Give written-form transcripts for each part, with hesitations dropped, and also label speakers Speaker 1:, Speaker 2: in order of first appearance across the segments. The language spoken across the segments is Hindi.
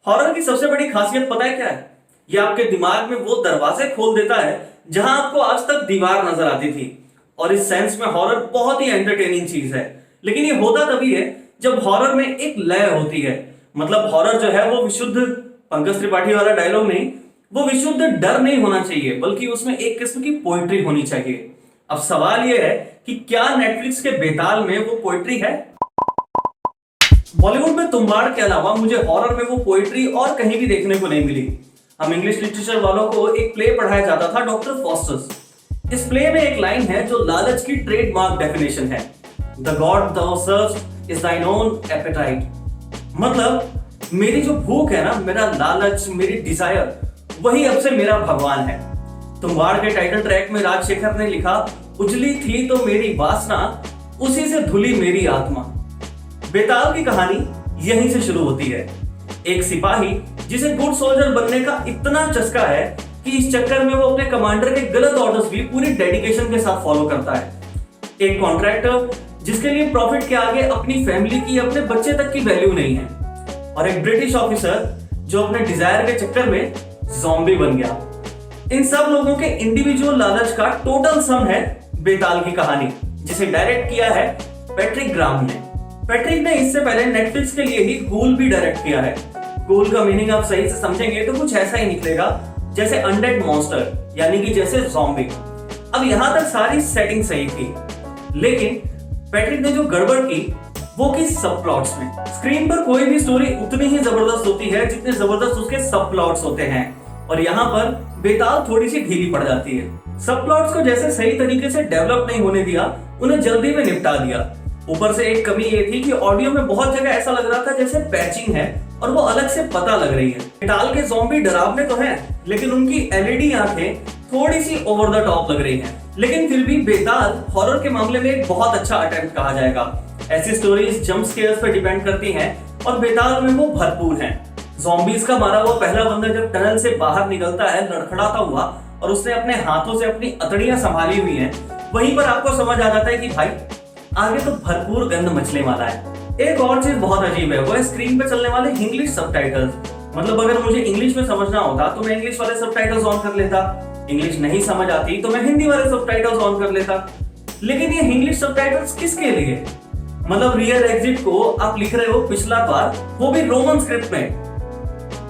Speaker 1: हॉरर की सबसे बड़ी खासियत पता है क्या है? ये आपके दिमाग में वो दरवाजे खोल देता है जहां आपको आज तक दीवार नजर आती थी। और इस सेंस में हॉरर बहुत ही एंटरटेनिंग चीज है। लेकिन ये होता तभी है जब हॉरर में एक लय होती है। मतलब हॉरर जो है वो विशुद्ध, पंकज त्रिपाठी वाला डायलॉग नहीं, वो विशुद्ध डर नहीं होना चाहिए, बल्कि उसमें एक किस्म की पोइट्री होनी चाहिए। अब सवाल ये है कि क्या नेटफ्लिक्स के बेताल में वो पोइट्री है? बॉलीवुड में तुम्बाड़ के अलावा मुझे हॉरर में वो पोइट्री और कहीं भी देखने को नहीं मिली। हम इंग्लिश लिटरेचर वालों को एक प्ले पढ़ाया जाता था, डॉक्टर फॉस्टर्स। इस प्ले में एक लाइन है जो लालच की ट्रेडमार्क डेफिनेशन है, the God thou servest is thine own appetite। मतलब मेरी जो भूख है ना, मेरा लालच, मेरी डिजायर, वही अब से मेरा भगवान है। तुम्बाड़ के टाइटल ट्रैक में राजशेखर ने लिखा, उजली थी तो मेरी वासना, उसी से धुली मेरी आत्मा। बेताल की कहानी यहीं से शुरू होती है। एक सिपाही जिसे गुड सोल्जर बनने का इतना चस्का है कि इस चक्कर में वो अपने कमांडर के गलत ऑर्डर्स भी पूरी डेडिकेशन के साथ फॉलो करता है। एक कॉन्ट्रैक्टर जिसके लिए प्रॉफिट के आगे अपनी फैमिली की, अपने बच्चे तक की वैल्यू नहीं है। और एक ब्रिटिश ऑफिसर जो अपने डिजायर के चक्कर में ज़ॉम्बी बन गया। इन सब लोगों के इंडिविजुअल लालच का टोटल सम है बेताल की कहानी, जिसे डायरेक्ट किया है पैट्रिक ग्राम ने। पैट्रिक ने इससे पहले नेटफ्लिक्स के लिए ही गूल भी डायरेक्ट किया है। गूल का मीनिंग आप सही से समझेंगे तो कुछ ऐसा ही निकलेगा जैसे अनडेड मॉन्स्टर, यानी कि जैसे ज़ॉम्बी। अब यहां तक सारी सेटिंग सही थी, लेकिन पैट्रिक ने जो गड़बड़ की वो की सब प्लॉट्स में। स्क्रीन पर कोई भी स्टोरी उतनी ही जबरदस्त होती है जितने जबरदस्त उसके सब प्लॉट्स होते हैं, और यहाँ पर बेताल थोड़ी सी ढीली पड़ जाती है। सब प्लॉट्स को जैसे सही तरीके से डेवलप नहीं होने दिया, उन्हें जल्दी में निपटा दिया। ऊपर से एक कमी ये थी कि ऑडियो में बहुत जगह ऐसा लग रहा था जैसे पैचिंग है और वो अलग से पता लग रही है। बेताल के ज़ॉम्बी डरावने तो हैं, लेकिन उनकी एलईडी आंखें थोड़ी सी ओवर द टॉप लग रही हैं। लेकिन फिर भी बेताल हॉरर के मामले में एक बहुत अच्छा अटेम्प्ट कहा जाएगा। ऐसी स्टोरीज जंप स्केयर्स पर डिपेंड करती हैं और बेताल में वो भरपूर हैं। ज़ॉम्बीज का मारा हुआ पहला बंदा जब टनल से बाहर निकलता है लड़खड़ाता हुआ, और उसने अपने हाथों से अपनी अतड़ियां संभाली हुई हैं, वहीं पर आपको समझ आ जाता है कि भाई आगे तो भरपूर गंद मचले वाला है। एक और चीज बहुत अजीब है, वो है स्क्रीन पे चलने वाले इंग्लिश सबटाइटल्स। मतलब अगर मुझे इंग्लिश में समझना होता तो मैं इंग्लिश वाले सबटाइटल्स ऑन कर लेता, इंग्लिश नहीं समझ आती तो मैं हिंदी वाले सबटाइटल्स ऑन कर लेता। लेकिन ये इंग्लिश सबटाइटल्स किसके लिए? मतलब रियल एग्जिट को आप लिख रहे हो पिछला द्वार, वो भी रोमन स्क्रिप्ट में।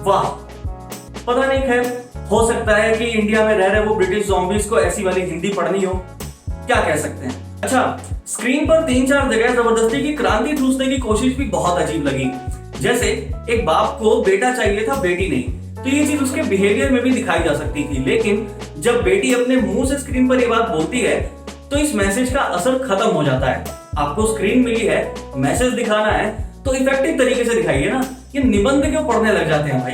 Speaker 1: वाह, पता नहीं, खैर हो सकता है कि इंडिया में रह रहे वो ब्रिटिश ज़ॉम्बीज को ऐसी वाली हिंदी पढ़नी हो, क्या कह सकते हैं। अच्छा, स्क्रीन पर 3-4 जगह जबरदस्ती की क्रांति ठूसने की कोशिश भी बहुत अजीब लगी। जैसे एक बाप को बेटा चाहिए था, बेटी नहीं, तो ये चीज उसके बिहेवियर में भी दिखाई जा सकती थी। लेकिन जब बेटी अपने मुंह से स्क्रीन पर ये बात बोलती है तो इस मैसेज का असर खत्म हो जाता है। आपको स्क्रीन मिली है, मैसेज दिखाना है तो इफेक्टिव तरीके से दिखाइए ना। ये निबंध क्यों पढ़ने लग जाते हैं भाई।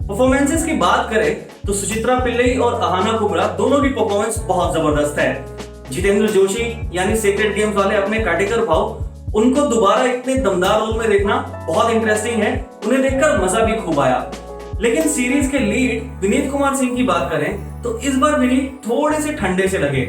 Speaker 1: परफॉर्मेंसेस की बात करें तो सुचित्रा पिल्लई और अहाना कुबरा दोनों की परफॉर्मेंस बहुत जबरदस्त है। जितेंद्र जोशी यानी सीक्रेट गेम्स वाले अपने काटेकर भाव, उनको दोबारा इतने दमदार रोल में देखना बहुत इंटरेस्टिंग है। उन्हें देखकर मजा भी खूब आया। लेकिन सीरीज के लीड विनीत कुमार सिंह की बात करें तो इस बार विनीत थोड़े से ठंडे से लगे।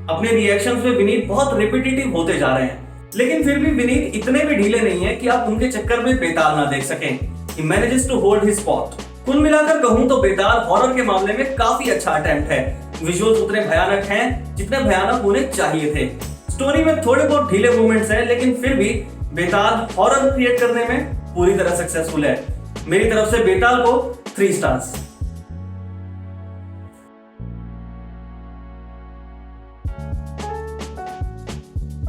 Speaker 1: अपने रिएक्शंस में विनीत बहुत रिपीटेटिव होते जा रहे हैं, लेकिन फिर भी विनीत इतने भी ढीले नहीं है कि आप उनके चक्कर में बेताल ना देख सकें। He manages to hold his spot। कुल मिलाकर कहूं तो बेताल हॉरर के मामले में काफी अच्छा अटेम्प्ट है। विजुअल्स उतने भयानक हैं जितने भयानक होने चाहिए थे। स्टोरी में थोड़े बहुत ढीले मूवमेंट्स हैं, लेकिन फिर भी बेताल हॉरर क्रिएट करने में पूरी तरह सक्सेसफुल है। मेरी तरफ से बेताल को 3 स्टार्स।